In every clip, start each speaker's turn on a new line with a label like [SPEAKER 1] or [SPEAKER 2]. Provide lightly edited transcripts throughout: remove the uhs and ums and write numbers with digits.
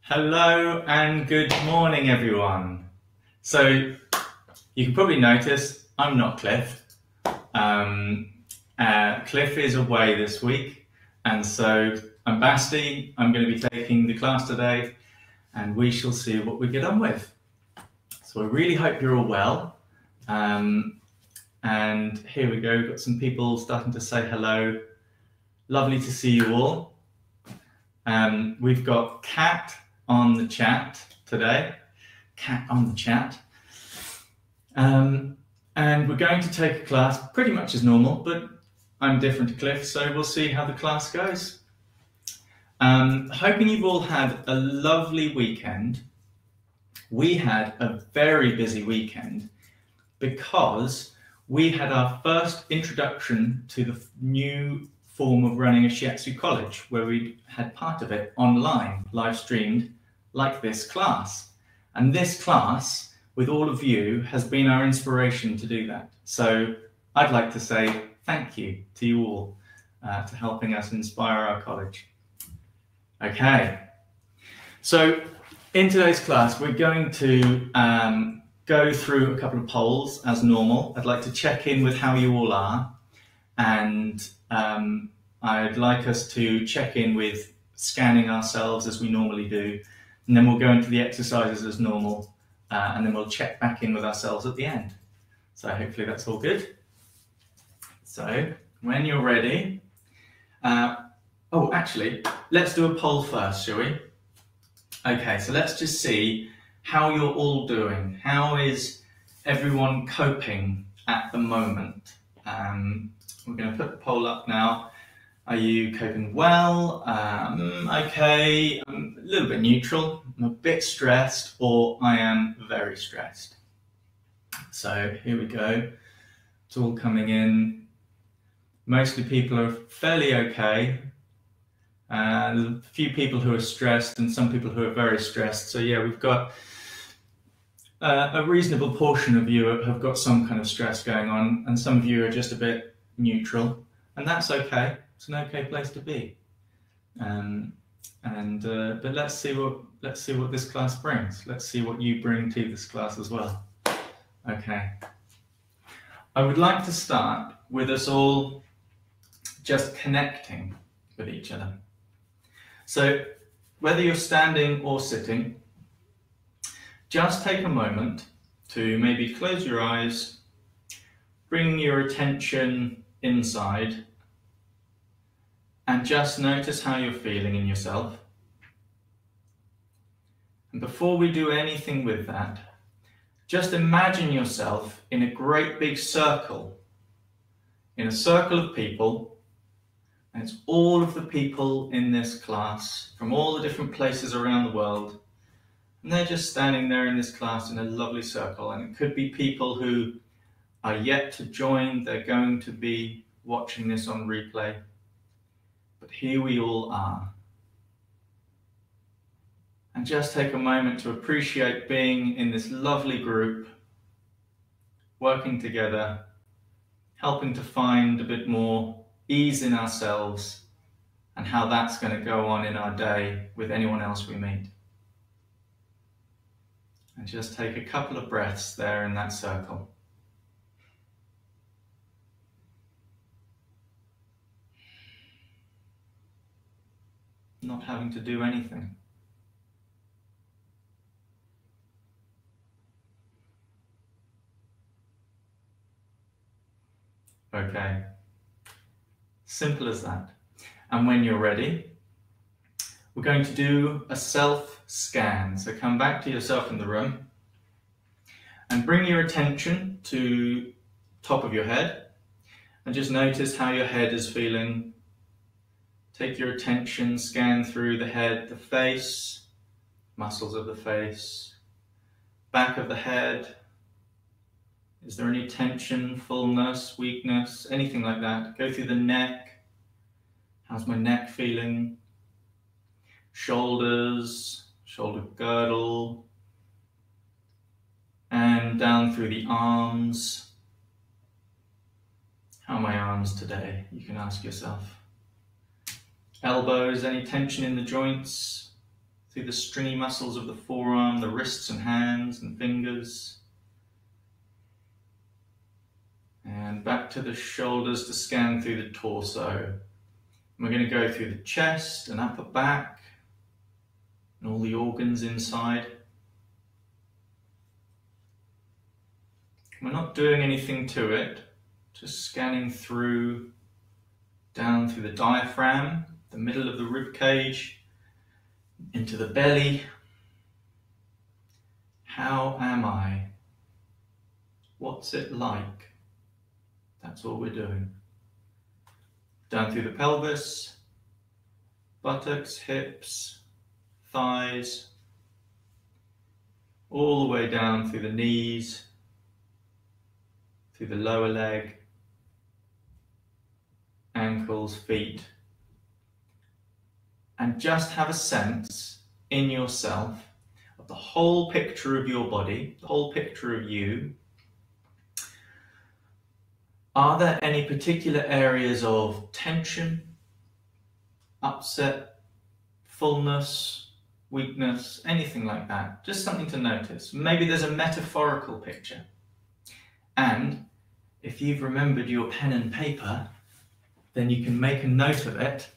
[SPEAKER 1] Hello and good morning, everyone. So you can probably notice I'm not Cliff. Cliff is away this week, and so I'm Basti. I'm going to be taking the class today, and we shall see what we get on with. So I really hope you're all well. And here we go. Got some people starting to say hello. Lovely to see you all. We've got Kat on the chat today. Kat on the chat. And we're going to take a class pretty much as normal, but I'm different to Cliff, so we'll see how the class goes. Hoping you've all had a lovely weekend. We had a very busy weekend because we had our first introduction to the new form of running a Shiatsu college, where we had part of it online, live streamed, like this class. And this class, with all of you, has been our inspiration to do that. So I'd like to say thank you to you all for helping us inspire our college. Okay, so in today's class, we're going to go through a couple of polls as normal. I'd like to check in with how you all are, and I'd like us to check in with scanning ourselves as we normally do, and then we'll go into the exercises as normal, and then we'll check back in with ourselves at the end. So hopefully that's all good. So when you're ready, oh, actually, let's do a poll first, shall we? Okay, so let's just see how you're all doing. How is everyone coping at the moment? We're going to put the poll up now. Are you coping well? Okay, I'm a little bit neutral. I'm a bit stressed, or I am very stressed. So here we go. It's all coming in. Mostly people are fairly okay. There's a few people who are stressed and some people who are very stressed. So yeah, we've got a reasonable portion of you have got some kind of stress going on, and some of you are just a bit neutral, and that's okay. It's an okay place to be. But let's see what this class brings. Let's see what you bring to this class as well. Okay. I would like to start with us all just connecting with each other. So whether you're standing or sitting, just take a moment to maybe close your eyes, bring your attention inside, and just notice how you're feeling in yourself. And before we do anything with that, just imagine yourself in a great big circle, in a circle of people. And it's all of the people in this class from all the different places around the world. And they're just standing there in this class in a lovely circle. And it could be people who are yet to join. They're going to be watching this on replay. But here we all are. And just take a moment to appreciate being in this lovely group, working together, helping to find a bit more ease in ourselves, and how that's going to go on in our day with anyone else we meet. And just take a couple of breaths there in that circle. Not having to do anything. Okay. Simple as that. And when you're ready, we're going to do a self-scan. So come back to yourself in the room and bring your attention to top of your head and just notice how your head is feeling. Take your attention, scan through the head, the face, muscles of the face, back of the head. Is there any tension, fullness, weakness, anything like that? Go through the neck. How's my neck feeling? Shoulders, shoulder girdle, and down through the arms. How are my arms today? You can ask yourself. Elbows, any tension in the joints? through the stringy muscles of the forearm, the wrists and hands and fingers. And back to the shoulders to scan through the torso. We're going to go through the chest and upper back and all the organs inside. We're not doing anything to it, just scanning through, down through the diaphragm, the middle of the rib cage, into the belly. How am I? What's it like? That's all we're doing. Down through the pelvis, buttocks, hips, thighs, all the way down through the knees, through the lower leg, ankles, feet. And just have a sense in yourself of the whole picture of your body, the whole picture of you. Are there any particular areas of tension, upset, fullness, weakness, anything like that? Just something to notice. Maybe there's a metaphorical picture. And if you've remembered your pen and paper, then you can make a note of it.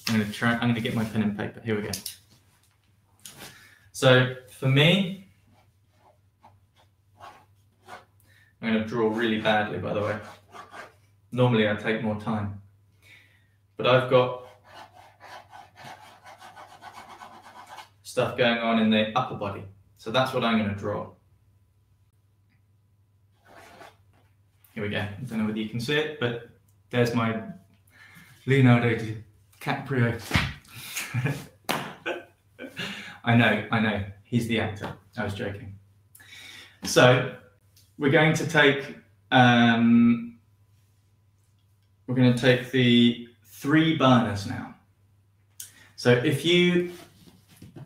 [SPEAKER 1] I'm going to get my pen and paper. Here we go. So for me, I'm going to draw really badly, by the way. Normally I take more time, but I've got stuff going on in the upper body. So that's what I'm going to draw. Here we go. I don't know whether you can see it, but there's my Leonardo DiCaprio. I know. He's the actor. I was joking. So we're going to take the 3 burners now. So if you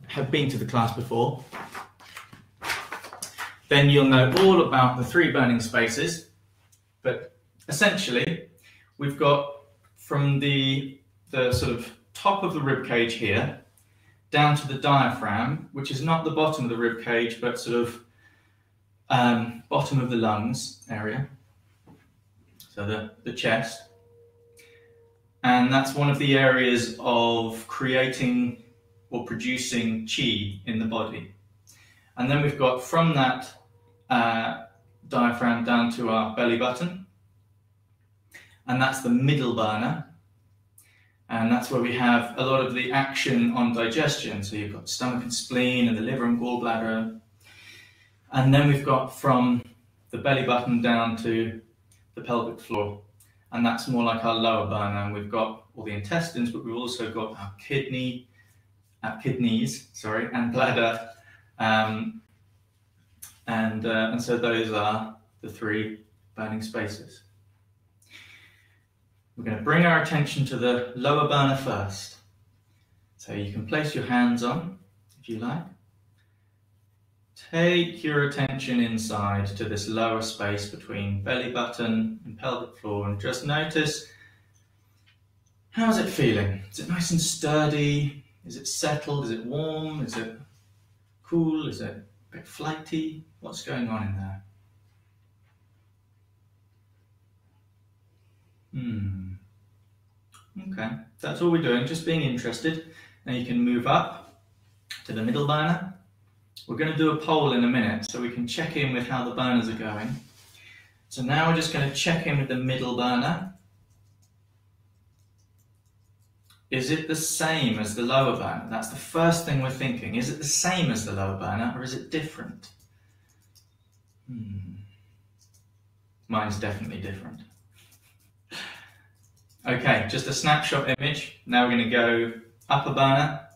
[SPEAKER 1] have been to the class before, then you'll know all about the 3 burning spaces. But essentially, we've got from the sort of top of the rib cage here down to the diaphragm, which is not the bottom of the rib cage, but sort of bottom of the lungs area. So the chest. And that's one of the areas of creating or producing qi in the body. And then we've got from that diaphragm down to our belly button. And that's the middle burner. And that's where we have a lot of the action on digestion. So you've got stomach and spleen and the liver and gallbladder. And then we've got from the belly button down to the pelvic floor. And that's more like our lower burner. And we've got all the intestines, but we've also got our kidneys, and bladder. And so those are the 3 burning spaces. We're going to bring our attention to the lower burner first. So you can place your hands on, if you like. Take your attention inside to this lower space between belly button and pelvic floor and just notice, how's it feeling? Is it nice and sturdy? Is it settled? Is it warm? Is it cool? Is it a bit flighty? What's going on in there? Okay, that's all we're doing, just being interested. Now you can move up to the middle burner. We're going to do a poll in a minute so we can check in with how the burners are going. So now we're just going to check in with the middle burner. Is it the same as the lower burner? That's the first thing we're thinking. Is it the same as the lower burner or is it different? Mine's definitely different. Okay, just a snapshot image. Now we're going to go upper burner.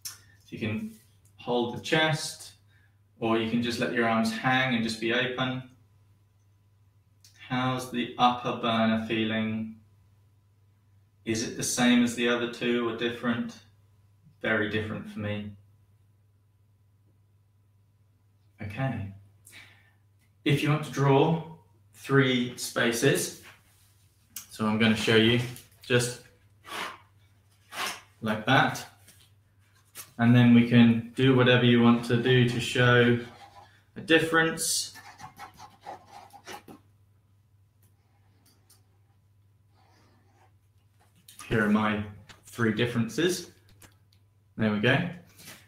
[SPEAKER 1] So you can hold the chest, or you can just let your arms hang and just be open. How's the upper burner feeling? Is it the same as the other 2 or different? Very different for me. Okay. If you want to draw 3 spaces, so I'm going to show you just like that. and then we can do whatever you want to do to show a difference. Here are my 3 differences. There we go.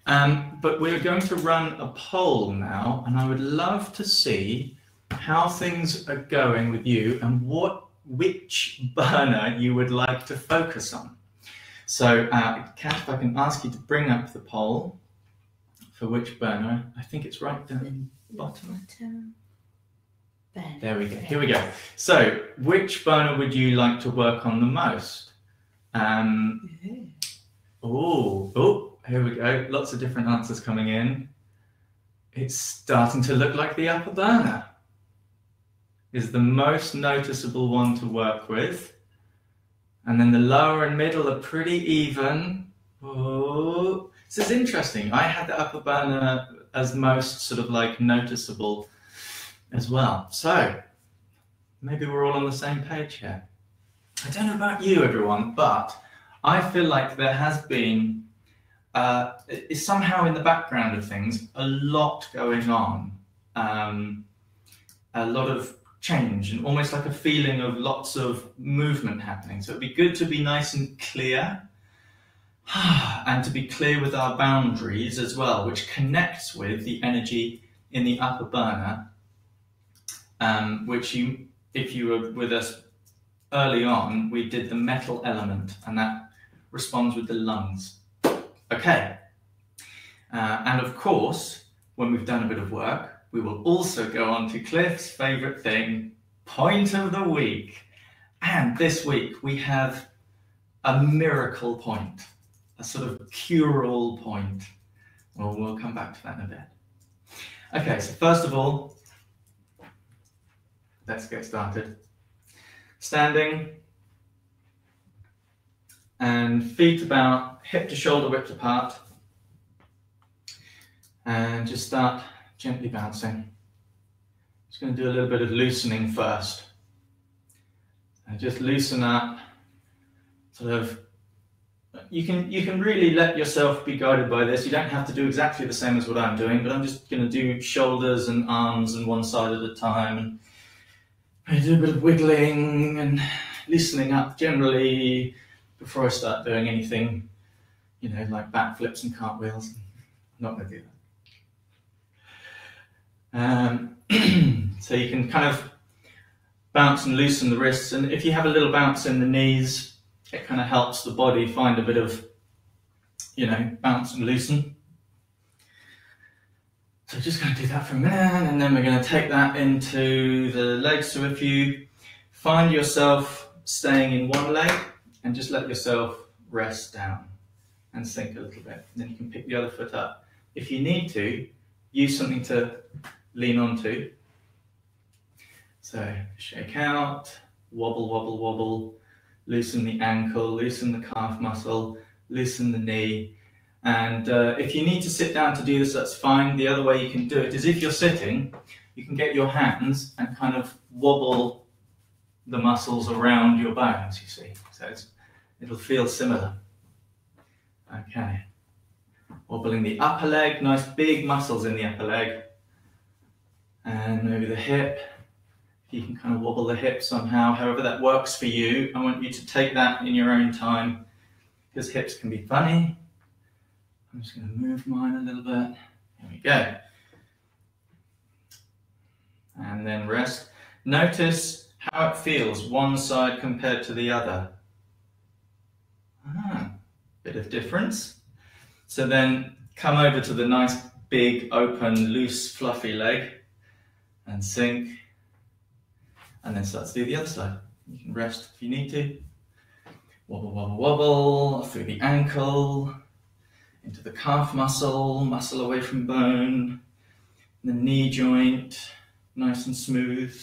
[SPEAKER 1] But we're going to run a poll now, and I would love to see how things are going with you and which burner you would like to focus on. So, Kat, if I can ask you to bring up the poll for which burner. I think it's right down the bottom. There we go. Here we go. So, which burner would you like to work on the most? Here we go. Lots of different answers coming in. It's starting to look like the upper burner is the most noticeable one to work with. And then the lower and middle are pretty even. Oh, this is interesting. I had the upper burner as most sort of like noticeable as well. So maybe we're all on the same page here. I don't know about you, everyone, but I feel like there has been is somehow in the background of things a lot going on, a lot of change, and almost like a feeling of lots of movement happening. So it'd be good to be nice and clear, and to be clear with our boundaries as well, which connects with the energy in the upper burner, which if you were with us early on, we did the metal element, and that responds with the lungs. Okay, and of course, when we've done a bit of work, we will also go on to Cliff's favourite thing, point of the week. And this week we have a miracle point, a sort of cure-all point. Well, we'll come back to that in a bit. Okay, so first of all, let's get started. Standing, and feet about hip to shoulder width apart, and just start gently bouncing. Just going to do a little bit of loosening first, and just loosen up. Sort of, you can really let yourself be guided by this. You don't have to do exactly the same as what I'm doing, but I'm just going to do shoulders and arms and one side at a time, and I do a bit of wiggling and loosening up generally before I start doing anything, you know, like backflips and cartwheels. I'm not going to do that. So you can kind of bounce and loosen the wrists, and if you have a little bounce in the knees, it kind of helps the body find a bit of, you know, bounce and loosen. So just going to do that for a minute, and then we're going to take that into the legs. So if you find yourself staying in one leg, and just let yourself rest down and sink a little bit. And then you can pick the other foot up. If you need to, use something to lean onto. So shake out, wobble, wobble, wobble, loosen the ankle, loosen the calf muscle, loosen the knee. And if you need to sit down to do this, that's fine. The other way you can do it is if you're sitting, you can get your hands and kind of wobble the muscles around your bones, you see. So it'll feel similar. Okay. Wobbling the upper leg, nice big muscles in the upper leg. And maybe the hip. You can kind of wobble the hip somehow, however that works for you. I want you to take that in your own time, because hips can be funny. I'm just going to move mine a little bit. Here we go. And then rest. Notice how it feels one side compared to the other. Bit of difference. So then come over to the nice big open loose fluffy leg and sink, and then start to do the other side. You can rest if you need to. Wobble, wobble, wobble through the ankle, into the calf muscle, muscle away from bone, the knee joint, nice and smooth,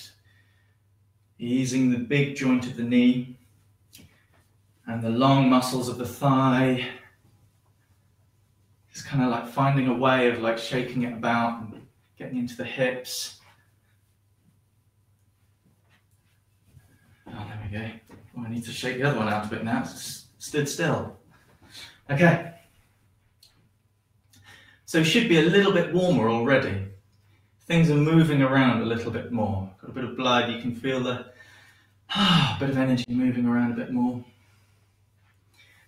[SPEAKER 1] easing the big joint of the knee and the long muscles of the thigh. Just kind of like finding a way of like shaking it about and getting into the hips. Oh, there we go. Oh, I need to shake the other one out a bit now. It's stood still. Okay. So it should be a little bit warmer already. Things are moving around a little bit more. Got a bit of blood, you can feel the bit of energy moving around a bit more.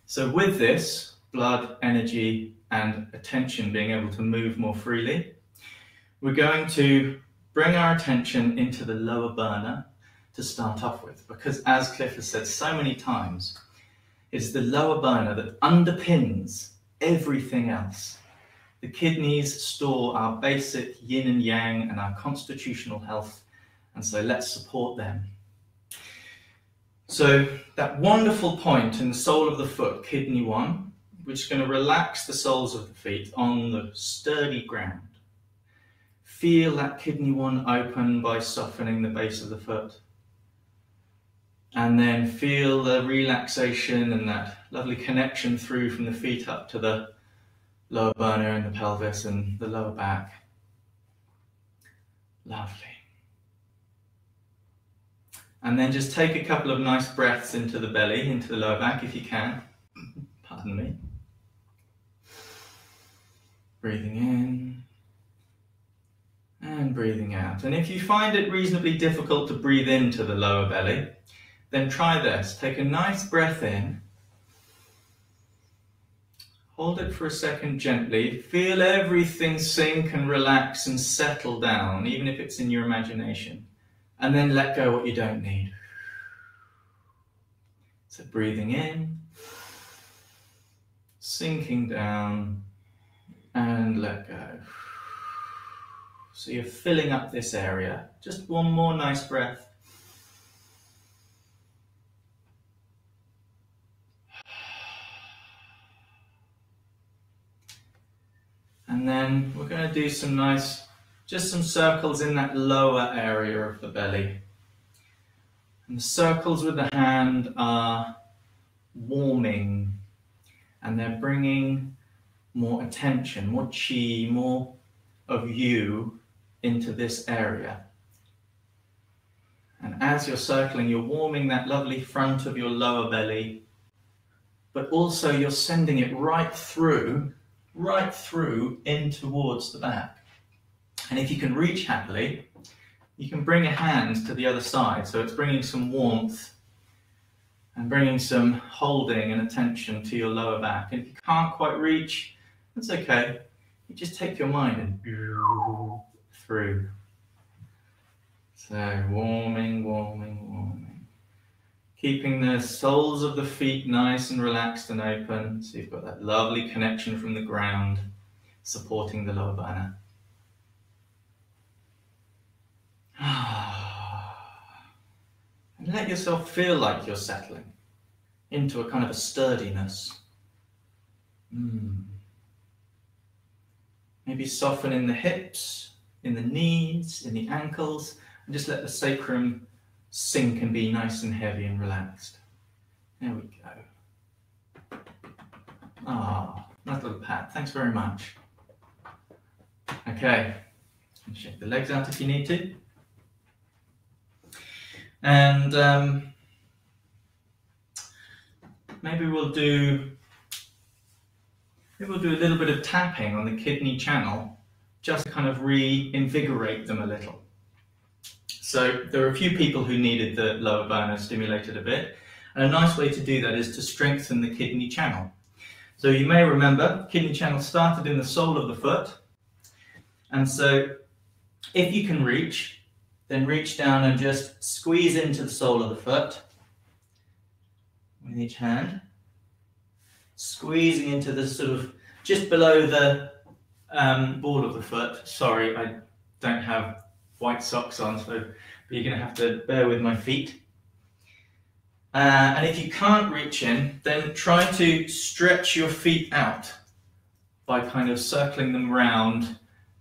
[SPEAKER 1] So with this, blood, energy, and attention being able to move more freely, we're going to bring our attention into the lower burner to start off with, because as Cliff has said so many times, it's the lower burner that underpins everything else. The kidneys store our basic yin and yang and our constitutional health, and so let's support them. So that wonderful point in the sole of the foot, kidney 1, which is going to relax the soles of the feet on the sturdy ground. Feel that kidney 1 open by softening the base of the foot. And then feel the relaxation and that lovely connection through from the feet up to the lower burner and the pelvis and the lower back. Lovely. And then just take a couple of nice breaths into the belly, into the lower back if you can. Pardon me. Breathing in and breathing out. And if you find it reasonably difficult to breathe into the lower belly, then try this. Take a nice breath in. Hold it for a second gently. Feel everything sink and relax and settle down, even if it's in your imagination. And then let go what you don't need. So breathing in, sinking down, and let go. So you're filling up this area. Just one more nice breath. And then we're going to do some nice, just some circles in that lower area of the belly. And the circles with the hand are warming, and they're bringing more attention, more qi, more of you into this area. And as you're circling, you're warming that lovely front of your lower belly, but also you're sending it right through in towards the back. And if you can reach happily, you can bring a hand to the other side. So it's bringing some warmth and bringing some holding and attention to your lower back. And if you can't quite reach, that's okay. You just take your mind and through. So warming, warming, warming. Keeping the soles of the feet nice and relaxed and open. So you've got that lovely connection from the ground, supporting the lower burner. And let yourself feel like you're settling into a kind of a sturdiness. Maybe soften in the hips, in the knees, in the ankles, and just let the sacrum sink and be nice and heavy and relaxed. There we go. Nice little pat. Thanks very much. Okay, shake the legs out if you need to. And maybe we'll do a little bit of tapping on the kidney channel, just to kind of reinvigorate them a little. So there are a few people who needed the lower burner stimulated a bit, and a nice way to do that is to strengthen the kidney channel. So you may remember, kidney channel started in the sole of the foot, and so if you can reach, then reach down and just squeeze into the sole of the foot with each hand, squeezing into the sort of just below the ball of the foot. Sorry, I don't have white socks on, so you're going to have to bear with my feet. And if you can't reach in, then try to stretch your feet out by kind of circling them round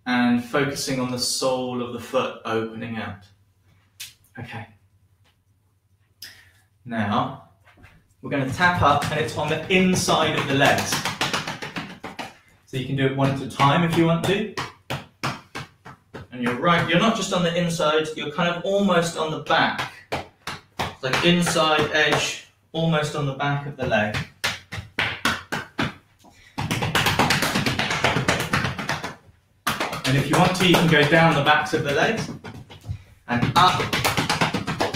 [SPEAKER 1] and focusing on the sole of the foot opening out. Okay. Now, we're going to tap up, and it's on the inside of the legs. So you can do it one at a time if you want to. And you're right, you're not just on the inside, you're kind of almost on the back. It's like inside edge, almost on the back of the leg. And if you want to, you can go down the backs of the legs and up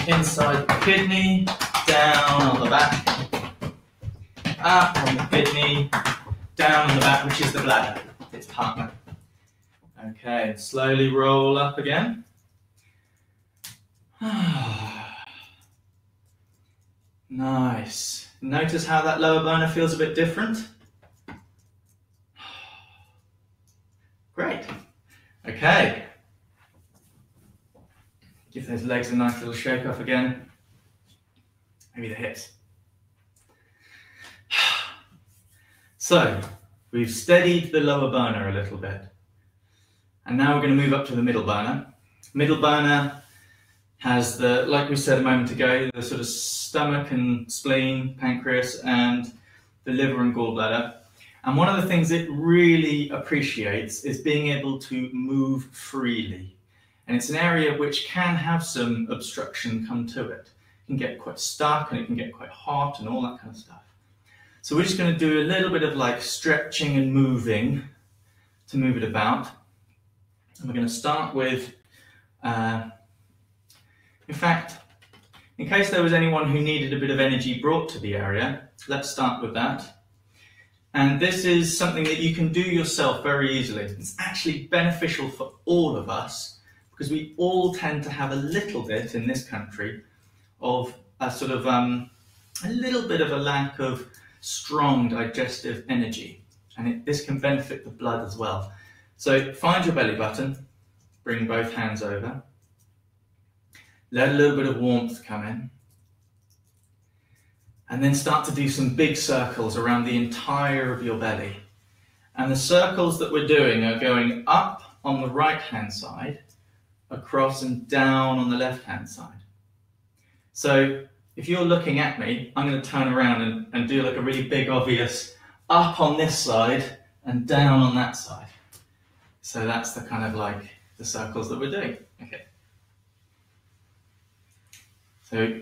[SPEAKER 1] inside the kidney, down on the back, up on the kidney, down on the back, which is the bladder, its partner. Okay, slowly roll up again. Nice. Notice how that lower burner feels a bit different? Great. Okay. Give those legs a nice little shake off again. Maybe the hips. So, we've steadied the lower burner a little bit. And now we're going to move up to the middle burner. Middle burner has the, like we said a moment ago, the sort of stomach and spleen, pancreas, and the liver and gallbladder. And one of the things it really appreciates is being able to move freely. And it's an area which can have some obstruction come to it. It can get quite stuck and it can get quite hot and all that kind of stuff. So we're just going to do a little bit of like stretching and moving to move it about. And we're going to start with, in fact, in case there was anyone who needed a bit of energy brought to the area, let's start with that. And this is something that you can do yourself very easily. It's actually beneficial for all of us because we all tend to have a little bit in this country of a sort of a little bit of a lack of strong digestive energy. And this can benefit the blood as well. So find your belly button, bring both hands over, let a little bit of warmth come in, and then start to do some big circles around the entire of your belly. And the circles that we're doing are going up on the right hand side, across and down on the left hand side. So if you're looking at me, I'm going to turn around and do like a really big obvious up on this side and down on that side. So that's the kind of like the circles that we're doing. Okay. So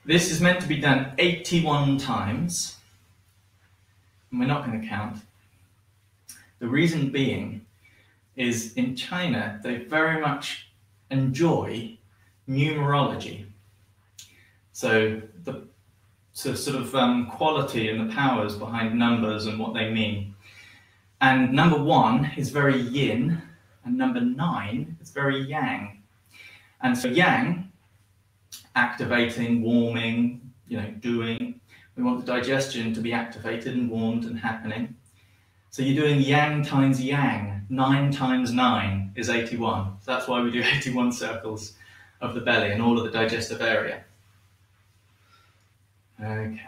[SPEAKER 1] this is meant to be done 81 times, and we're not going to count. The reason being is in China, they very much enjoy numerology. So the sort of quality and the powers behind numbers and what they mean. And number 1 is very yin, and number 9 is very yang. And so yang, activating, warming, doing. We want the digestion to be activated and warmed and happening. So you're doing yang times yang. 9 times 9 is 81. So that's why we do 81 circles of the belly and all of the digestive area. Okay.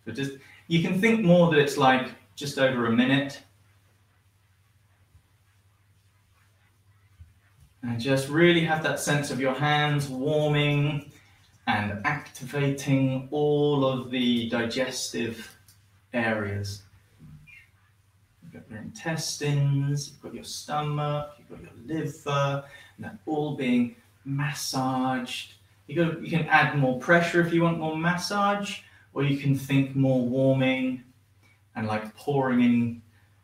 [SPEAKER 1] So you can think more that it's like just over a minute. And just really have that sense of your hands warming and activating all of the digestive areas. You've got your intestines, you've got your stomach, you've got your liver, and they're all being massaged. You can add more pressure if you want more massage, or you can think more warming and like pouring in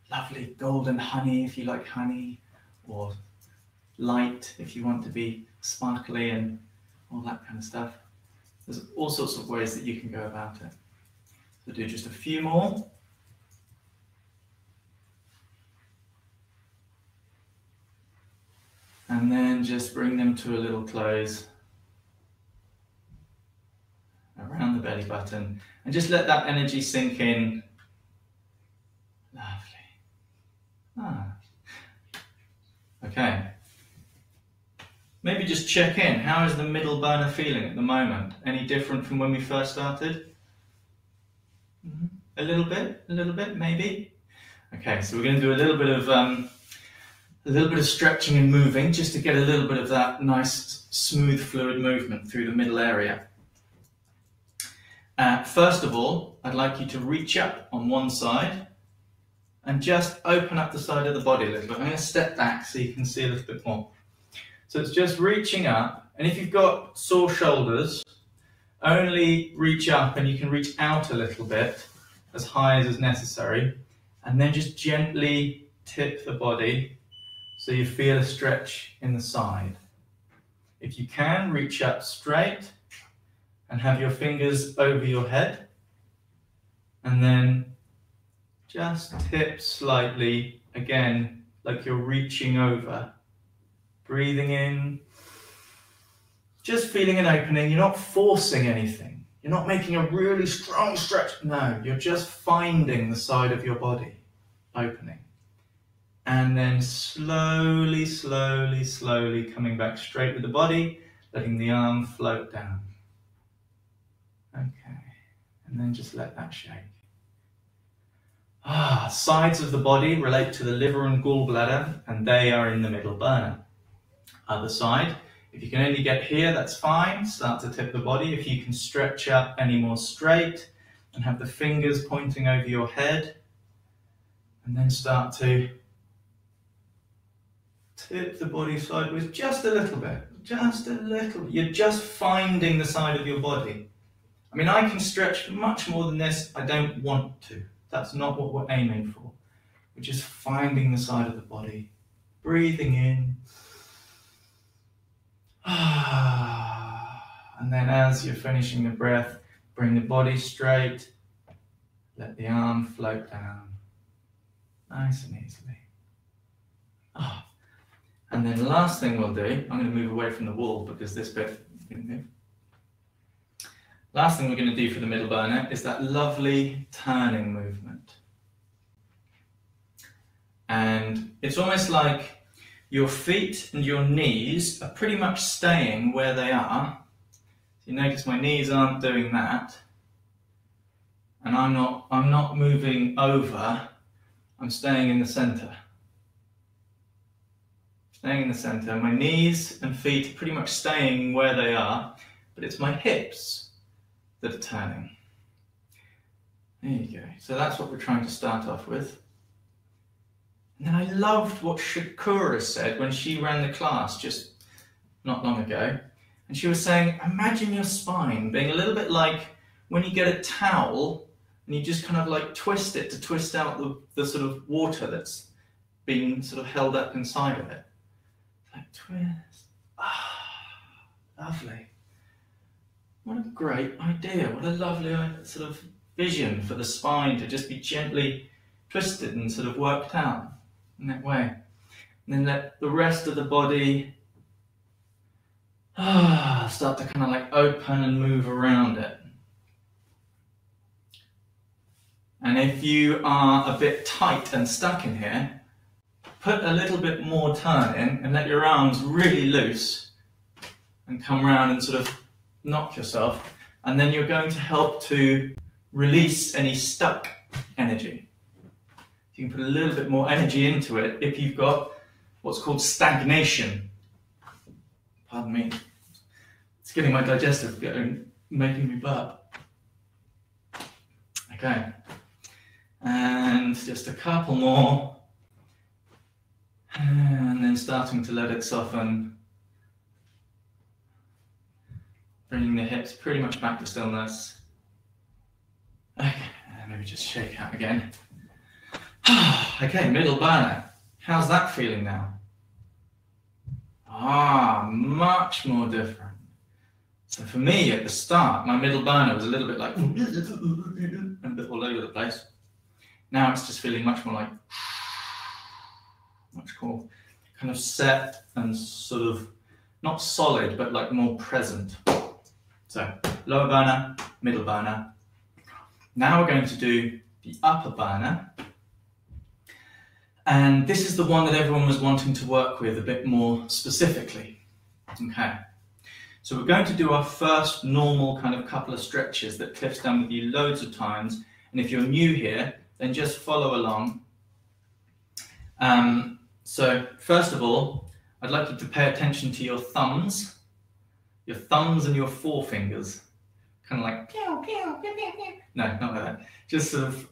[SPEAKER 1] lovely golden honey if you like honey, or light if you want to be sparkly and all that kind of stuff. There's all sorts of ways that you can go about it. So do just a few more. And then just bring them to a little close around the belly button and just let that energy sink in. Lovely. Okay. Maybe just check in. How is the middle burner feeling at the moment? Any different from when we first started? A little bit, maybe. Okay, so we're going to do a little bit of stretching and moving just to get a little bit of that nice, smooth, fluid movement through the middle area. First of all, I'd like you to reach up on one side and just open up the side of the body a little bit. I'm going to step back so you can see a little bit more. So it's just reaching up, and if you've got sore shoulders, only reach up and you can reach out a little bit, as high as is necessary, and then just gently tip the body so you feel a stretch in the side. If you can, reach up straight and have your fingers over your head, and then just tip slightly, again, like you're reaching over. Breathing in, just feeling an opening. You're not forcing anything. You're not making a really strong stretch. No, you're just finding the side of your body opening. And then slowly, slowly, slowly coming back straight with the body, letting the arm float down. Okay, and then just let that shake. Sides of the body relate to the liver and gallbladder, and they are in the middle burner. Other side, if you can only get here, that's fine. Start to tip the body. If you can stretch up any more straight and have the fingers pointing over your head, and then start to tip the body sideways just a little bit, just a little. You're just finding the side of your body. I mean, I can stretch much more than this. I don't want to. That's not what we're aiming for. We're just finding the side of the body, breathing in. And then as you're finishing the breath, bring the body straight, let the arm float down, nice and easily. And then the last thing we'll do, I'm going to move away from the wall because this bit didn't move. Last thing we're going to do for the middle burner is that lovely turning movement. And it's almost like your feet and your knees are pretty much staying where they are. So you notice my knees aren't doing that. And I'm not moving over, I'm staying in the center. Staying in the center. My knees and feet are pretty much staying where they are, but it's my hips that are turning. There you go. So that's what we're trying to start off with. And then I loved what Shakura said when she ran the class just not long ago. And she was saying, imagine your spine being a little bit like when you get a towel and you just kind of like twist it to twist out the sort of water that's being sort of held up inside of it. Like twist. Lovely. What a great idea. What a lovely sort of vision for the spine to just be gently twisted and sort of worked out in that way. And then let the rest of the body start to kind of like open and move around it. And if you are a bit tight and stuck in here, put a little bit more turn in and let your arms really loose and come around and sort of knock yourself. And then you're going to help to release any stuck energy. You can put a little bit more energy into it if you've got what's called stagnation. Pardon me. It's getting my digestive going, making me burp. Okay. And just a couple more. And then starting to let it soften. Bringing the hips pretty much back to stillness. Okay, and maybe just shake out again. Okay, middle burner. How's that feeling now? Much more different. So for me, at the start, my middle burner was a little bit like and a bit all over the place. Now it's just feeling much more like much more kind of set and sort of not solid, but like more present. So lower burner, middle burner. Now we're going to do the upper burner. And this is the one that everyone was wanting to work with a bit more specifically. Okay. So we're going to do our first normal kind of couple of stretches that Cliff's done with you loads of times. And if you're new here, then just follow along. So first of all, I'd like you to pay attention to your thumbs and your forefingers. Kind of like, pew, pew, pew, pew, pew. No, not like that. Just sort of,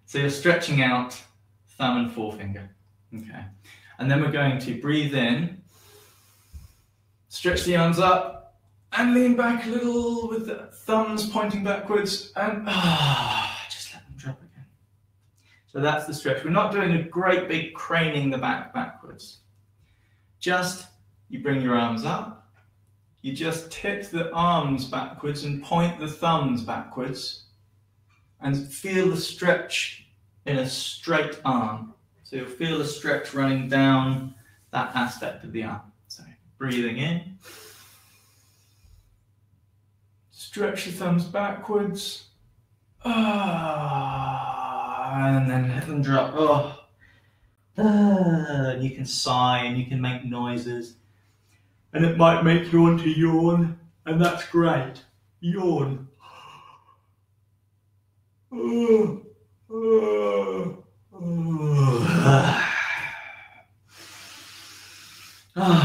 [SPEAKER 1] so you're stretching out thumb and forefinger. Okay. And then we're going to breathe in, stretch the arms up, and lean back a little with the thumbs pointing backwards, and just let them drop again. So that's the stretch. We're not doing a great big craning the back backwards. Just you bring your arms up, you just tip the arms backwards and point the thumbs backwards and feel the stretch in a straight arm. So you'll feel the stretch running down that aspect of the arm. So breathing in, stretch the thumbs backwards, and then let them drop. And you can sigh and you can make noises, and it might make you want to yawn, and that's great. Yawn.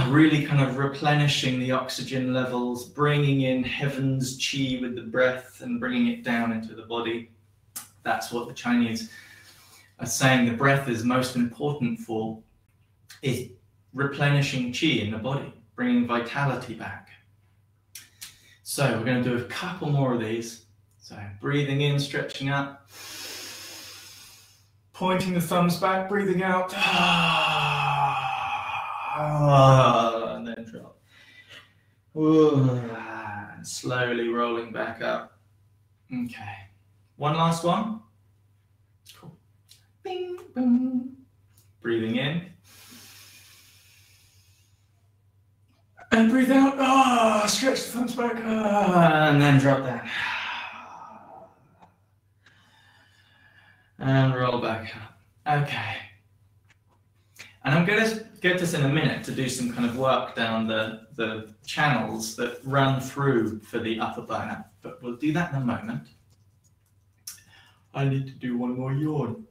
[SPEAKER 1] Really kind of replenishing the oxygen levels, bringing in heaven's qi with the breath and bringing it down into the body. That's what the Chinese are saying the breath is most important for, is replenishing qi in the body, bringing vitality back. So we're going to do a couple more of these. So breathing in, stretching up, pointing the thumbs back, breathing out, and then drop. And slowly rolling back up. Okay, one last one. Cool. Bing, bing. Breathing in. And breathe out. Stretch the thumbs back. And then drop down. And roll back up. Okay. And I'm going to get us in a minute to do some kind of work down the channels that run through for the upper burner, but we'll do that in a moment. I need to do one more yawn.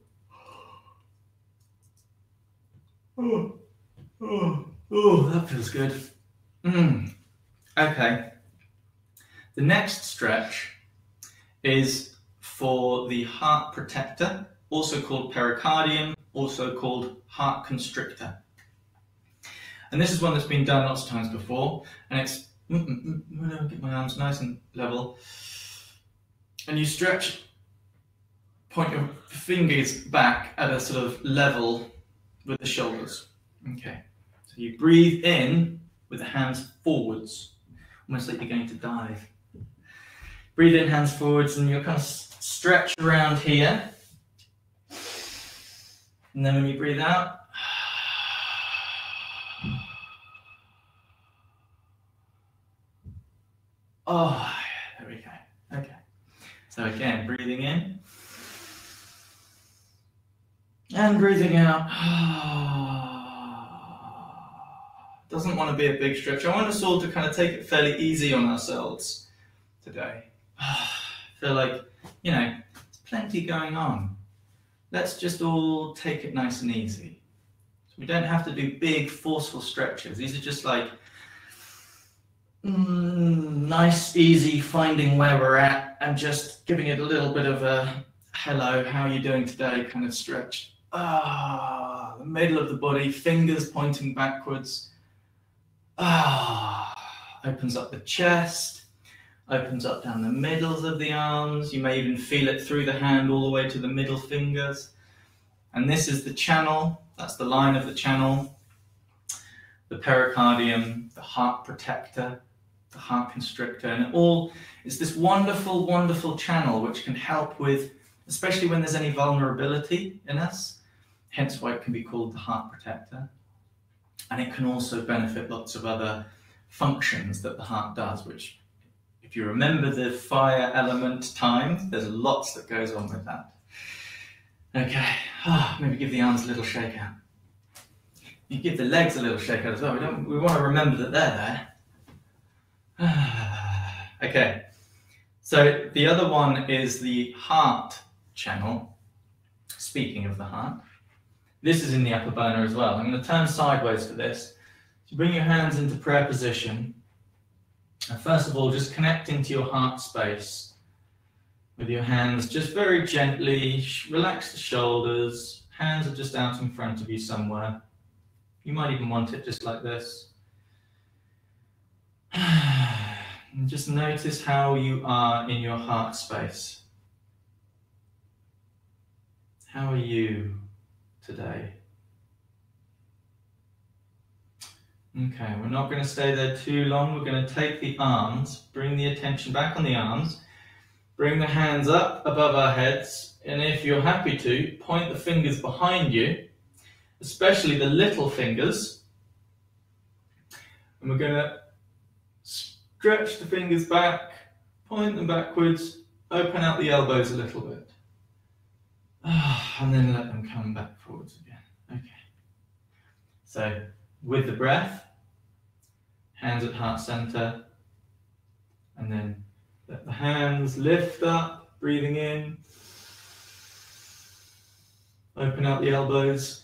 [SPEAKER 1] That feels good. Okay. The next stretch is for the heart protector, also called pericardium, also called heart constrictor. And this is one that's been done lots of times before, and it's, get my arms nice and level, and you stretch, point your fingers back at a sort of level with the shoulders. Okay, so you breathe in with the hands forwards, almost like you're going to dive. Breathe in, hands forwards, and you'll kind of stretch around here. And then when you breathe out, there we go. Okay. So again, breathing in and breathing out. Doesn't want to be a big stretch. I want us all to kind of take it fairly easy on ourselves today. I feel like, there's plenty going on. Let's just all take it nice and easy. So we don't have to do big, forceful stretches. These are just like nice, easy, finding where we're at and just giving it a little bit of a hello, how are you doing today kind of stretch. The middle of the body, fingers pointing backwards. Opens up the chest, opens up down the middles of the arms. You may even feel it through the hand all the way to the middle fingers. And this is the channel, that's the line of the channel, the pericardium, the heart protector, the heart constrictor, and it's this wonderful, wonderful channel which can help with, especially when there's any vulnerability in us, hence why it can be called the heart protector. And it can also benefit lots of other functions that the heart does, which, if you remember the fire element time, there's lots that goes on with that. Okay, maybe give the arms a little shake out. You give the legs a little shake out as well. We want to remember that they're there. Okay, so the other one is the heart channel. Speaking of the heart, this is in the upper burner as well. I'm going to turn sideways for this. So bring your hands into prayer position. And first of all, just connect into your heart space with your hands. Just very gently relax the shoulders. Hands are just out in front of you somewhere. You might even want it just like this. And just notice how you are in your heart space. How are you today? Okay, we're not going to stay there too long. We're going to take the arms, bring the attention back on the arms, bring the hands up above our heads, and if you're happy to, point the fingers behind you, especially the little fingers. And we're going to stretch the fingers back, point them backwards, open out the elbows a little bit. And then let them come back forwards again. Okay. So, with the breath, hands at heart center, and then let the hands lift up, breathing in. Open out the elbows.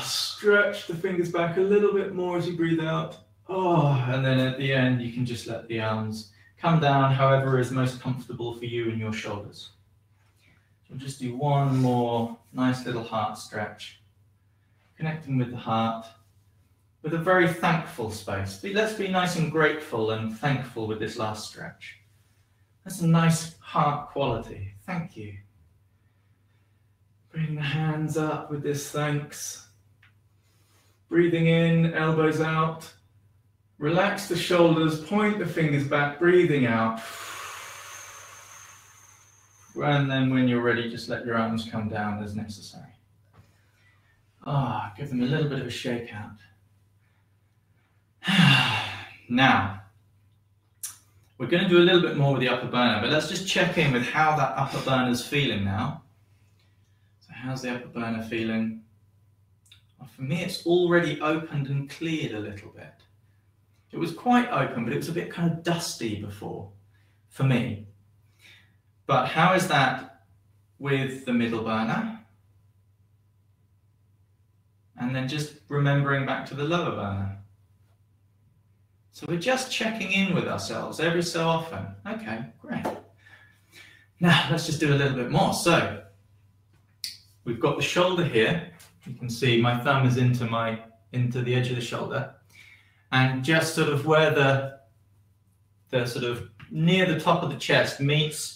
[SPEAKER 1] Stretch the fingers back a little bit more as you breathe out. And then at the end, you can just let the arms come down however is most comfortable for you and your shoulders. We'll just do one more nice little heart stretch, connecting with the heart, with a very thankful space. Let's be nice and grateful and thankful with this last stretch. That's a nice heart quality. Thank you. Bring the hands up with this thanks. Breathing in, elbows out. Relax the shoulders, point the fingers back, breathing out. And then when you're ready, just let your arms come down as necessary. Give them a little bit of a shake out. Now, we're going to do a little bit more with the upper burner, but let's just check in with how that upper burner is feeling now. So how's the upper burner feeling? Well, for me, it's already opened and cleared a little bit. It was quite open, but it was a bit kind of dusty before, for me. But how is that with the middle burner? And then just remembering back to the lower burner. So we're just checking in with ourselves every so often. Okay, great. Now let's just do a little bit more. So we've got the shoulder here. You can see my thumb is into the edge of the shoulder. And just sort of where the sort of near the top of the chest meets,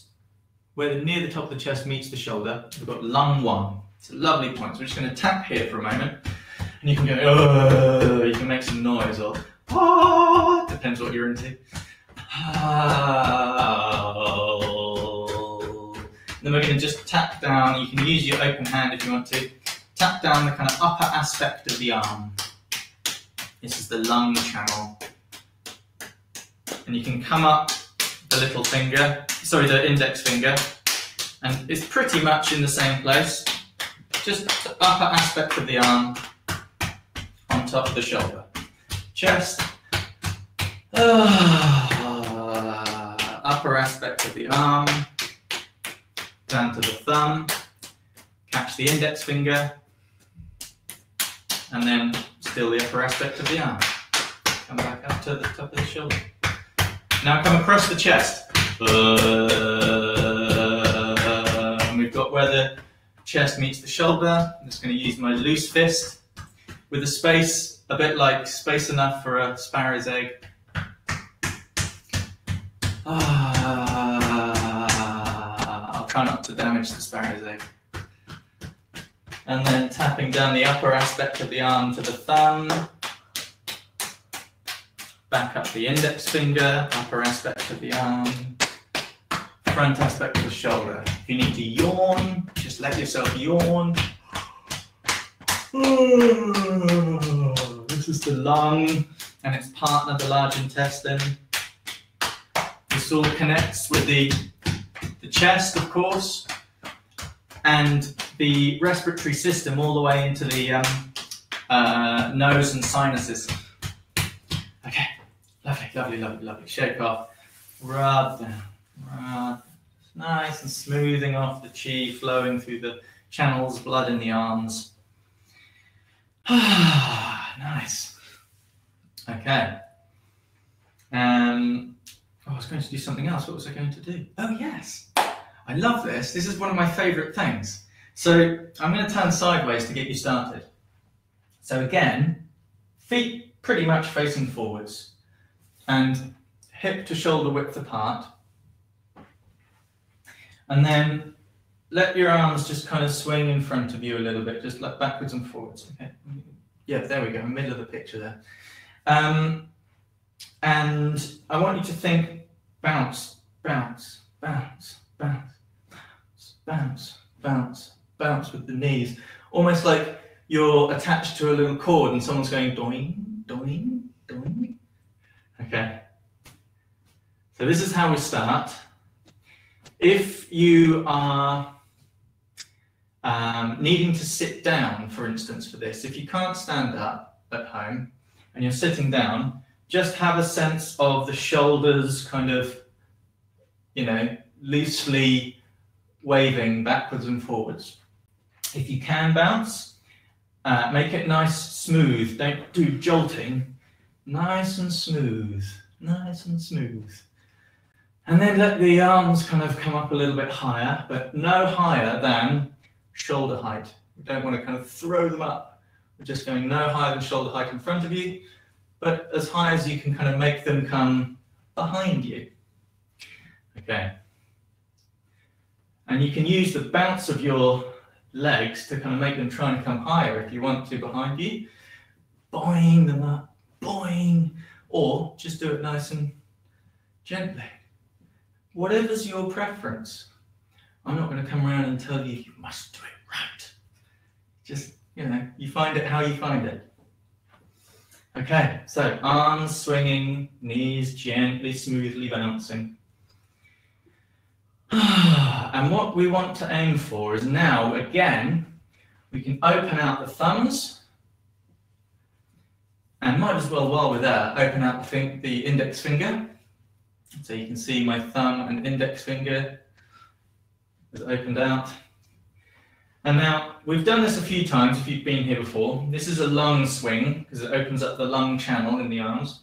[SPEAKER 1] near the top of the chest meets the shoulder, we've got lung 1. It's a lovely point. So we're just going to tap here for a moment. And you can go, you can make some noise or, depends what you're into. Then we're going to just tap down. You can use your open hand if you want to. Tap down the kind of upper aspect of the arm. This is the lung channel. And you can come up the the index finger, and it's pretty much in the same place. Just the upper aspect of the arm on top of the shoulder. Chest. Upper aspect of the arm. Down to the thumb. Catch the index finger. And then still the upper aspect of the arm. Come back up to the top of the shoulder. Now come across the chest. And we've got where the chest meets the shoulder. I'm just going to use my loose fist with a space, a bit like space enough for a sparrow's egg. I'll try not to damage the sparrow's egg. And then tapping down the upper aspect of the arm to the thumb. Back up the index finger, upper aspect of the arm. Front aspect of the shoulder. If you need to yawn, just let yourself yawn. This is the lung and its partner, the large intestine. This all connects with the chest, of course, and the respiratory system all the way into the nose and sinuses. Okay, lovely, lovely, lovely, lovely. Shake off, rub down, rub. Nice and smoothing off the chi, flowing through the channels, blood in the arms. Nice. Okay. I was going to do something else. What was I going to do? Oh, yes. I love this. This is one of my favourite things. So I'm going to turn sideways to get you started. So again, feet pretty much facing forwards and hip to shoulder width apart. And then let your arms just kind of swing in front of you a little bit, just like backwards and forwards. Okay. Yeah, there we go, middle of the picture there. And I want you to think bounce, bounce, bounce, bounce, bounce, bounce, bounce with the knees. Almost like you're attached to a little cord and someone's going doing, doing, doing. Okay. So this is how we start. If you are needing to sit down, for instance, for this, if you can't stand up at home and you're sitting down, just have a sense of the shoulders kind of, you know, loosely waving backwards and forwards. If you can bounce, make it nice, smooth. Don't do jolting. Nice and smooth, nice and smooth. And then let the arms kind of come up a little bit higher, but no higher than shoulder height. You don't want to kind of throw them up. We're just going no higher than shoulder height in front of you, but as high as you can kind of make them come behind you. Okay. And you can use the bounce of your legs to kind of make them try and come higher if you want to behind you. Boing them up, boing, or just do it nice and gently. Whatever's your preference. I'm not going to come around and tell you you must do it right. Just, you know, you find it how you find it. Okay, so arms swinging, knees gently, smoothly bouncing. And what we want to aim for is now, again, we can open out the thumbs, and might as well, while we're there, open out the index finger. So you can see my thumb and index finger is opened out. And now, we've done this a few times if you've been here before. This is a lung swing, because it opens up the lung channel in the arms.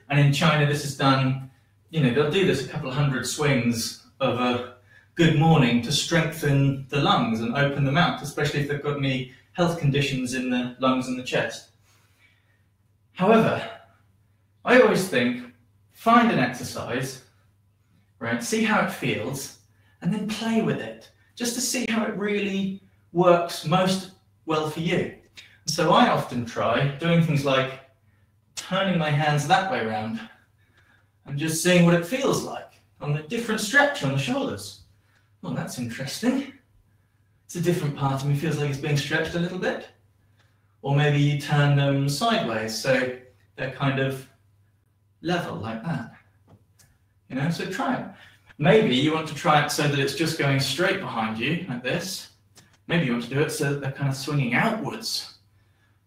[SPEAKER 1] And in China, this is done, you know, they'll do this a couple of hundred swings of a good morning to strengthen the lungs and open them out, especially if they've got any health conditions in the lungs and the chest. However, I always think, find an exercise, right? See how it feels, and then play with it, just to see how it really works most well for you. And so I often try doing things like turning my hands that way around and just seeing what it feels like on the different stretch on the shoulders. Well, that's interesting. It's a different part of me feels like it's being stretched a little bit. Or maybe you turn them sideways, so they're kind of level like that. You know, so try it. Maybe you want to try it so that it's just going straight behind you, like this. Maybe you want to do it so that they're kind of swinging outwards.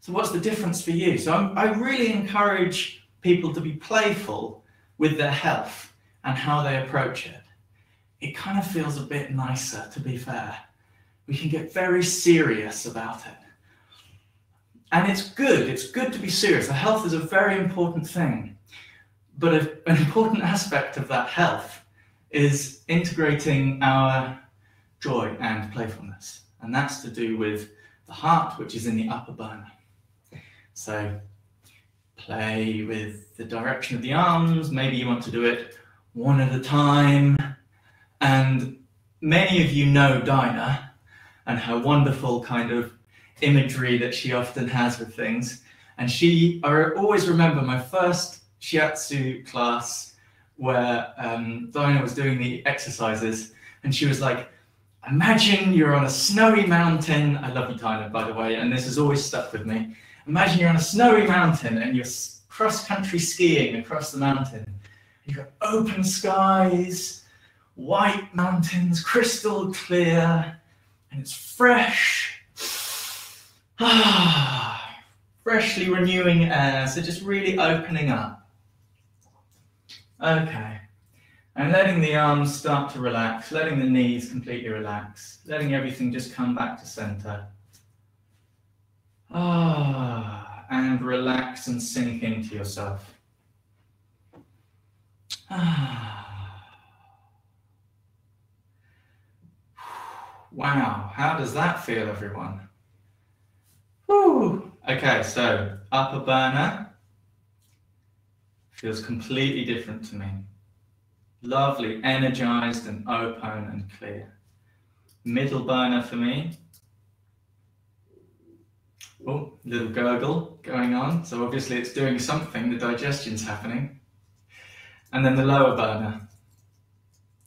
[SPEAKER 1] So what's the difference for you? So I really encourage people to be playful with their health and how they approach it. It kind of feels a bit nicer, to be fair. We can get very serious about it. And it's good to be serious. The health is a very important thing. But an important aspect of that health is integrating our joy and playfulness. And that's to do with the heart, which is in the upper burner. So play with the direction of the arms. Maybe you want to do it one at a time. And many of you know Dinah and her wonderful kind of imagery that she often has with things. And I always remember my first Shiatsu class where Dinah was doing the exercises, and she was like, imagine you're on a snowy mountain. I love you, Dinah, by the way, and this has always stuck with me. Imagine you're on a snowy mountain and you're cross-country skiing across the mountain. You've got open skies, white mountains, crystal clear, and it's fresh. Freshly renewing air, so just really opening up. Okay, and letting the arms start to relax, letting the knees completely relax, letting everything just come back to center. And relax and sink into yourself. Wow, how does that feel, everyone? Woo. Okay, so upper burner feels completely different to me. Lovely, energized and open and clear. Middle burner for me. Oh, little gurgle going on. So obviously it's doing something, the digestion's happening. And then the lower burner.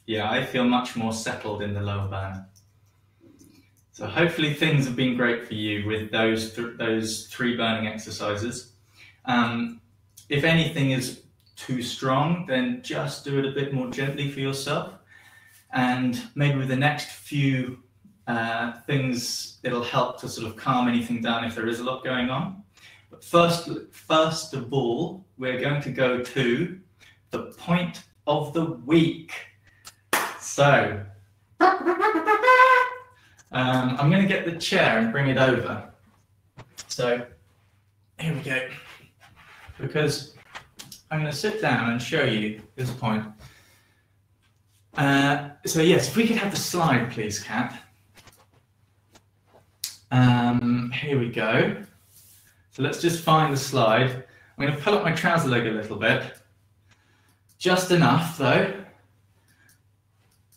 [SPEAKER 1] Yeah, I feel much more settled in the lower burner. So hopefully things have been great for you with those three burning exercises. If anything is too strong, then just do it a bit more gently for yourself. And maybe with the next few things, it'll help to sort of calm anything down if there is a lot going on. But first of all, we're going to go to the point of the week. So, I'm going to get the chair and bring it over. So, here we go. Because I'm going to sit down and show you this point. So yes, if we could have the slide, please, Kat. Here we go. So let's just find the slide. I'm going to pull up my trouser leg a little bit. Just enough, though.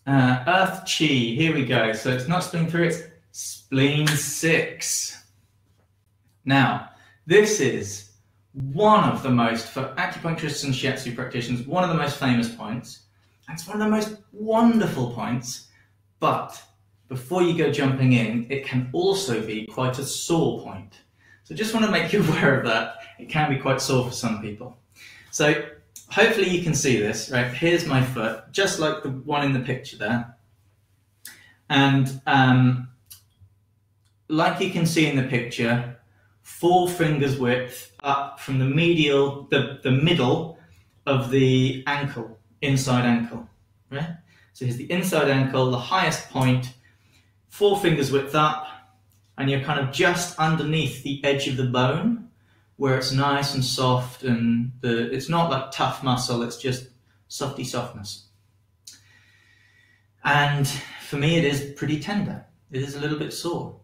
[SPEAKER 1] Earth Qi, here we go. So it's not spleen 3, it's spleen 6. Now, this is one of the most, for acupuncturists and Shiatsu practitioners, one of the most famous points. And it's one of the most wonderful points, but before you go jumping in, it can also be quite a sore point. So just want to make you aware of that. It can be quite sore for some people. So hopefully you can see this, right? Here's my foot, just like the one in the picture there. And like you can see in the picture, 4 fingers width up from the medial, the middle of the ankle, inside ankle, right? So here's the inside ankle, the highest point, 4 fingers width up, and you're kind of just underneath the edge of the bone, where it's nice and soft, and it's not like tough muscle, it's just softy softness. And for me, it is pretty tender. It is a little bit sore.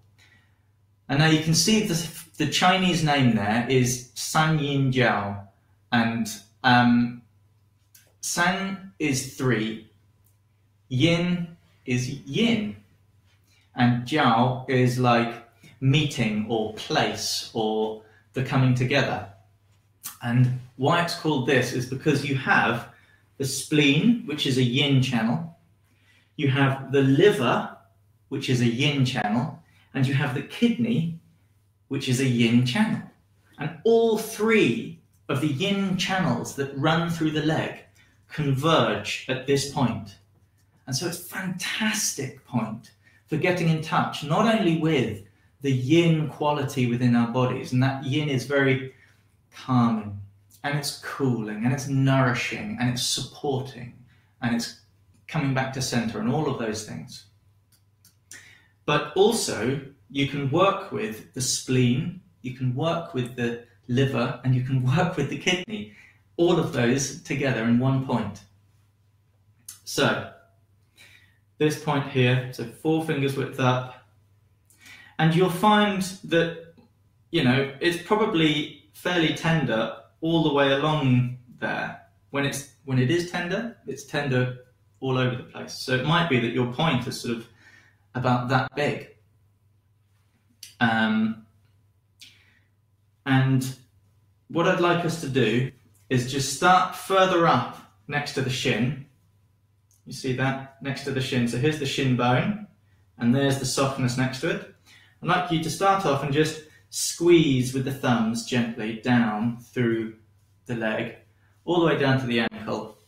[SPEAKER 1] And now you can see the Chinese name there is San Yin Jiao, and San is 3, Yin is yin, and Jiao is like meeting or place or the coming together. And why it's called this is because you have the spleen, which is a yin channel, you have the liver, which is a yin channel, and you have the kidney, which is a yin channel. And all 3 of the yin channels that run through the leg converge at this point. And so it's a fantastic point for getting in touch, not only with the yin quality within our bodies, and that yin is very calming, and it's cooling, and it's nourishing, and it's supporting, and it's coming back to center, and all of those things. But also, you can work with the spleen, you can work with the liver, and you can work with the kidney, all of those together in one point. So, this point here, so 4 fingers width up, and you'll find that, you know, it's probably fairly tender all the way along there. When it is tender, it's tender all over the place. So it might be that your point is sort of about that big. And what I'd like us to do is just start further up next to the shin. You see that? Next to the shin. So here's the shin bone, and there's the softness next to it. I'd like you to start off and just squeeze with the thumbs gently down through the leg, all the way down to the ankle.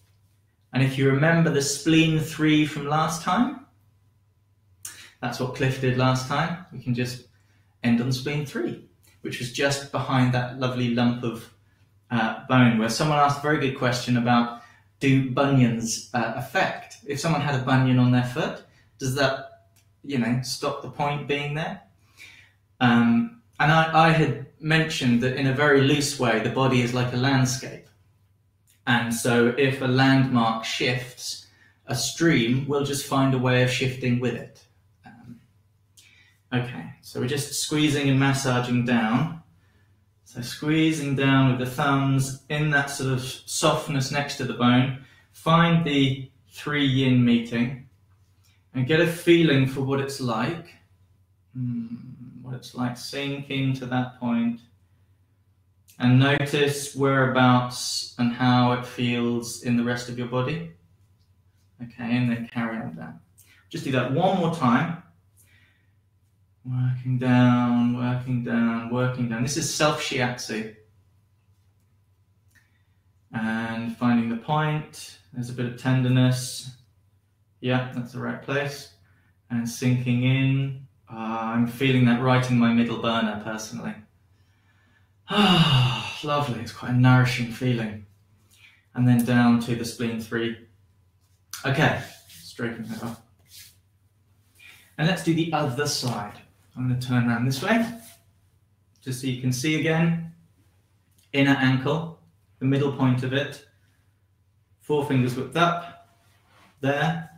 [SPEAKER 1] And if you remember the spleen 3 from last time, that's what Cliff did last time. We can just end on spleen 3, which was just behind that lovely lump of bone, where someone asked a very good question about, do bunions affect? If someone had a bunion on their foot, does that, you know, stop the point being there? And I had mentioned that in a very loose way, the body is like a landscape. And so if a landmark shifts, a stream will just find a way of shifting with it. Okay, so we're just squeezing and massaging down. So squeezing down with the thumbs in that sort of softness next to the bone. Find the 3 yin meeting. And get a feeling for what it's like. What it's like sinking to that point. And notice whereabouts and how it feels in the rest of your body. Okay, and then carry on down. Just do that one more time. Working down, working down, working down. This is self-shiatsu. And finding the point. There's a bit of tenderness. Yeah, that's the right place. And sinking in. I'm feeling that right in my middle burner, personally. Ah, lovely. It's quite a nourishing feeling. And then down to the spleen 3. Okay, straighten that up. And let's do the other side. I'm going to turn around this way, just so you can see again. Inner ankle, the middle point of it. 4 fingers whipped up. There.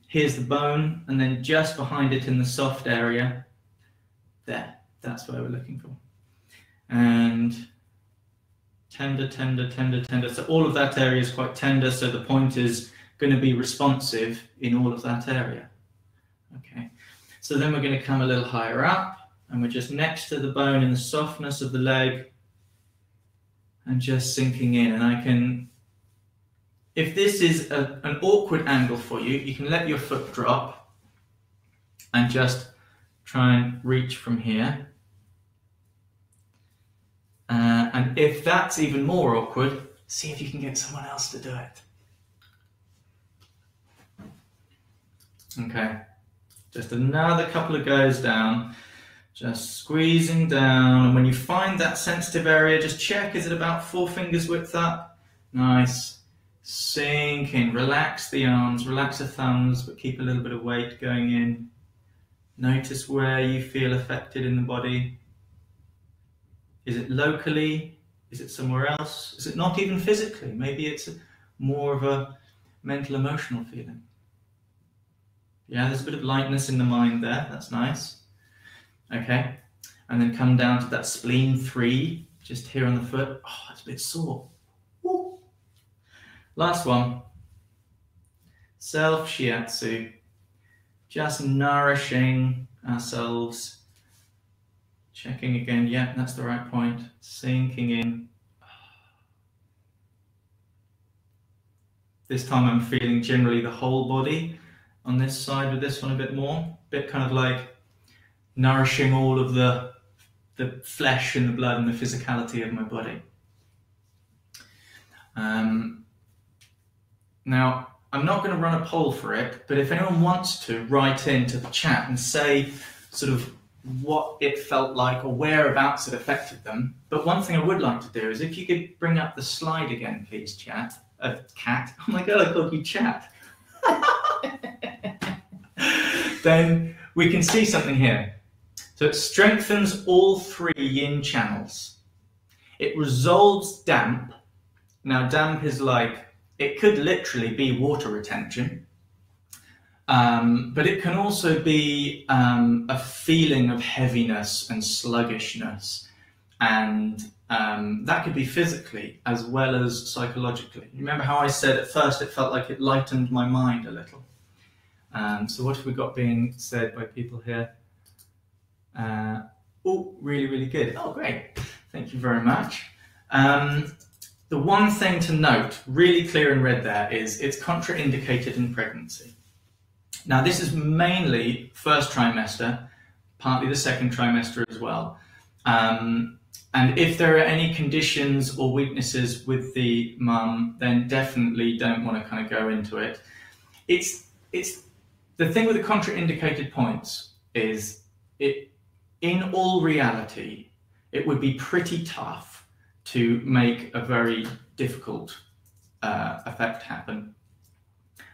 [SPEAKER 1] Here's the bone, and then just behind it in the soft area. There. That's where we're looking for. And tender, tender, tender, tender. So all of that area is quite tender, so the point is going to be responsive in all of that area. Okay. So then we're going to come a little higher up, and we're just next to the bone in the softness of the leg, and just sinking in. And I can, if this is an awkward angle for you, you can let your foot drop and just try and reach from here. And if that's even more awkward, see if you can get someone else to do it. Okay. Just another couple of goes down, just squeezing down. And when you find that sensitive area, just check, is it about 4 fingers width up? Nice. Sink in, relax the arms, relax the thumbs, but keep a little bit of weight going in. Notice where you feel affected in the body. Is it locally? Is it somewhere else? Is it not even physically? Maybe it's more of a mental, emotional feeling. Yeah, there's a bit of lightness in the mind there. That's nice. Okay. And then come down to that spleen 3, just here on the foot. Oh, it's a bit sore. Woo. Last one. Self-shiatsu. Just nourishing ourselves. Checking again. Yeah, that's the right point. Sinking in. This time I'm feeling generally the whole body. On this side with this one a bit more, a bit kind of like nourishing all of the flesh and the blood and the physicality of my body. Now, I'm not going to run a poll for it, but if anyone wants to, write into the chat and say sort of what it felt like or whereabouts it affected them. But one thing I would like to do is if you could bring up the slide again, please, Cat. Cat. Oh my God, I called you Chat. Then we can see something here. So it strengthens all 3 yin channels. It resolves damp. Now damp is like, it could literally be water retention, but it can also be a feeling of heaviness and sluggishness, and that could be physically as well as psychologically. Remember how I said at first it felt like it lightened my mind a little? So what have we got being said by people here? Oh, really, really good. Oh, great. Thank you very much. The one thing to note, really clear in red there, is it's contraindicated in pregnancy. Now, this is mainly first trimester, partly the second trimester as well. And if there are any conditions or weaknesses with the mum, then definitely don't want to kind of go into it. It's the thing with the contraindicated points is in all reality, it would be pretty tough to make a very difficult effect happen.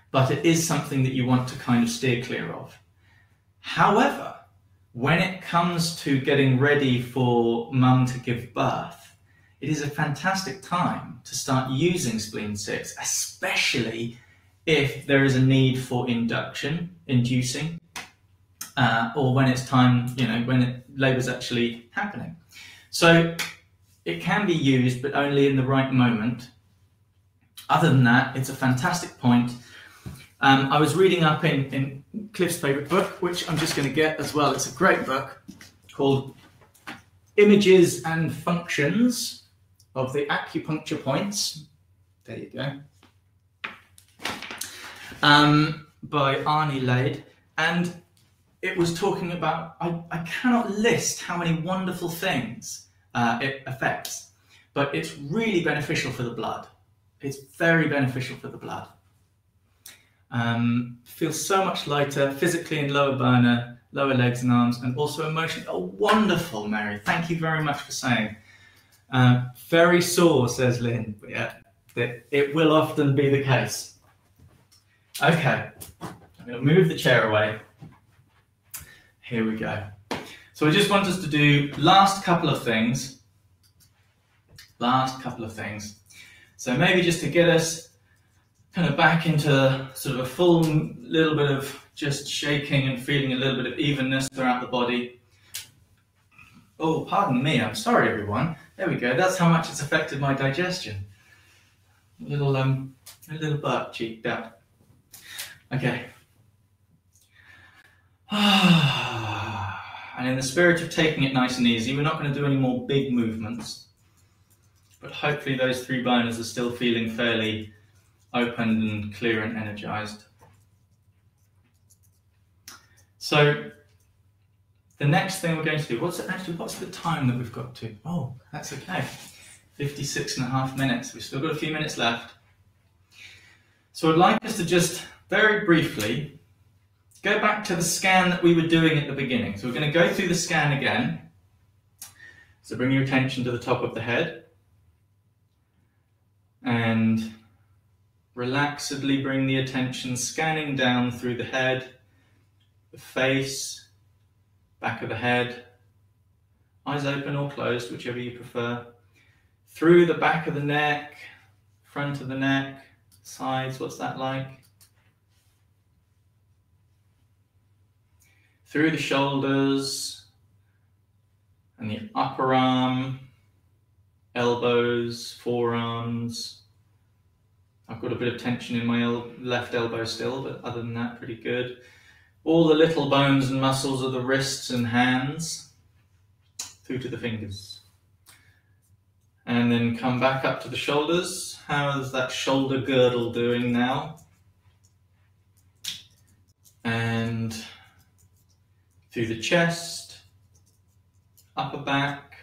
[SPEAKER 1] But it is something that you want to kind of steer clear of. However, when it comes to getting ready for mum to give birth, it is a fantastic time to start using spleen 6, especially if there is a need for inducing, or when it's time, when labor's actually happening. So it can be used, but only in the right moment. Other than that, it's a fantastic point. I was reading up in Cliff's favourite book, which I'm just going to get as well. It's a great book called Images and Functions of the Acupuncture Points. There you go. By Arnie Lade. And it was talking about, I cannot list how many wonderful things it affects, but it's really beneficial for the blood. It's very beneficial for the blood. Feels so much lighter physically in lower burner, lower legs and arms, and also emotionally. Oh, wonderful, Mary. Thank you very much for saying. Very sore, says Lynn. But yeah, it will often be the case. Okay, I'm going to move the chair away. Here we go. So I just want us to do last couple of things. So maybe just to get us kind of back into sort of a full little bit of just shaking and feeling a little bit of evenness throughout the body. Oh, pardon me. I'm sorry, everyone. There we go. That's how much it's affected my digestion. A little butt cheeked up. Okay. And in the spirit of taking it nice and easy, we're not going to do any more big movements, but hopefully those 3 boners are still feeling fairly open and clear and energized. So the next thing we're going to do, what's the time that we've got to? Oh, that's okay. 56.5 minutes. We've still got a few minutes left. So I'd like us to just very briefly go back to the scan that we were doing at the beginning. So we're going to go through the scan again. So bring your attention to the top of the head and relaxedly bring the attention scanning down through the head, the face, back of the head, eyes open or closed, whichever you prefer, through the back of the neck, front of the neck, sides, what's that like? Through the shoulders and the upper arm, elbows, forearms. I've got a bit of tension in my left elbow still, but other than that, pretty good. All the little bones and muscles of the wrists and hands, through to the fingers. And then come back up to the shoulders. How's that shoulder girdle doing now? And through the chest, upper back,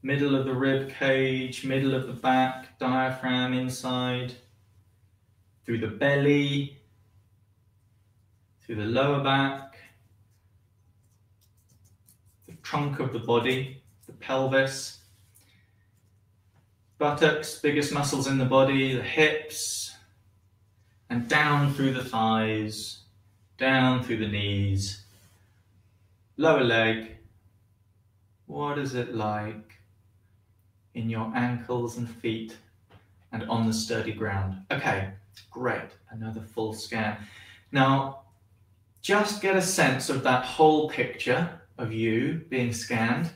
[SPEAKER 1] middle of the rib cage, middle of the back, diaphragm inside, through the belly, through the lower back, the trunk of the body, the pelvis, buttocks, biggest muscles in the body, the hips, and down through the thighs, down through the knees, lower leg. What is it like in your ankles and feet and on the sturdy ground? Okay, great, another full scan. Now, just get a sense of that whole picture of you being scanned.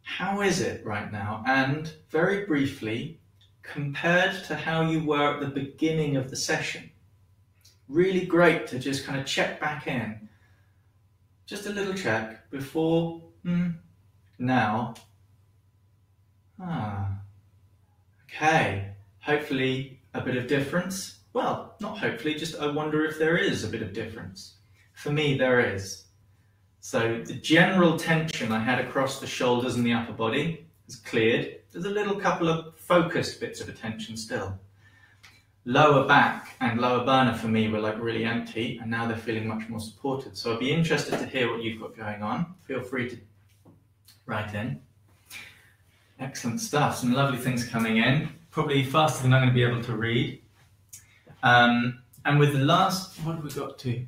[SPEAKER 1] How is it right now? And very briefly, compared to how you were at the beginning of the session. Really great to just kind of check back in. Just a little check before, now. Okay, hopefully a bit of difference. Well, not hopefully, just I wonder if there is a bit of difference. For me, there is. So the general tension I had across the shoulders and the upper body has cleared. There's a little couple of focused bits of attention still. Lower back and lower burner for me were like really empty, and now they're feeling much more supported. So I'd be interested to hear what you've got going on. Feel free to write in. Excellent stuff. Some lovely things coming in. Probably faster than I'm going to be able to read. And with the last, what have we got to?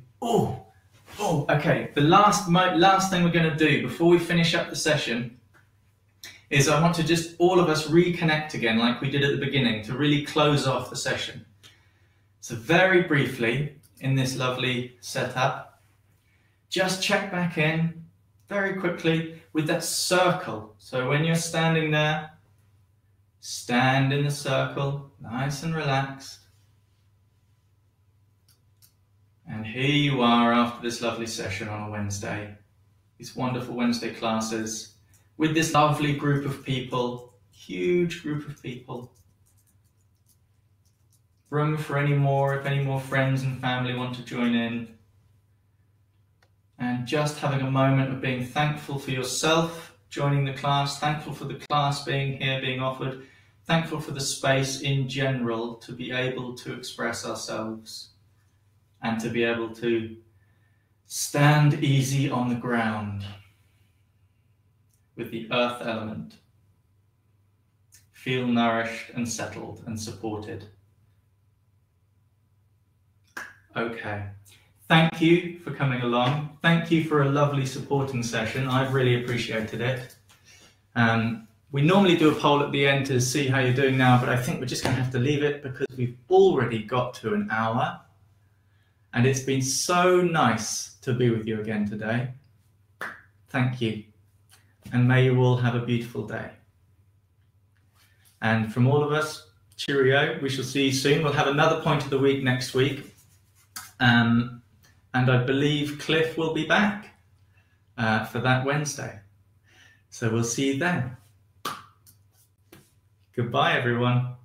[SPEAKER 1] Okay. The last thing we're going to do before we finish up the session is I want to just all of us reconnect again like we did at the beginning to really close off the session. So very briefly in this lovely setup, just check back in very quickly with that circle. So when you're standing there, stand in the circle, nice and relaxed. And here you are after this lovely session on a Wednesday, these wonderful Wednesday classes with this lovely group of people, huge group of people. Room for any more, if any more friends and family want to join in. And just having a moment of being thankful for yourself, joining the class, thankful for the class being here, being offered, thankful for the space in general to be able to express ourselves and to be able to stand easy on the ground with the earth element. Feel nourished and settled and supported. Okay. Thank you for coming along. Thank you for a lovely supporting session. I've really appreciated it. We normally do a poll at the end to see how you're doing now, but I think we're just going to have to leave it because we've already got to an hour. And it's been so nice to be with you again today. Thank you. And may you all have a beautiful day. And from all of us, cheerio. We shall see you soon. We'll have another point of the week next week. And I believe Cliff will be back for that Wednesday. So we'll see you then. Goodbye, everyone.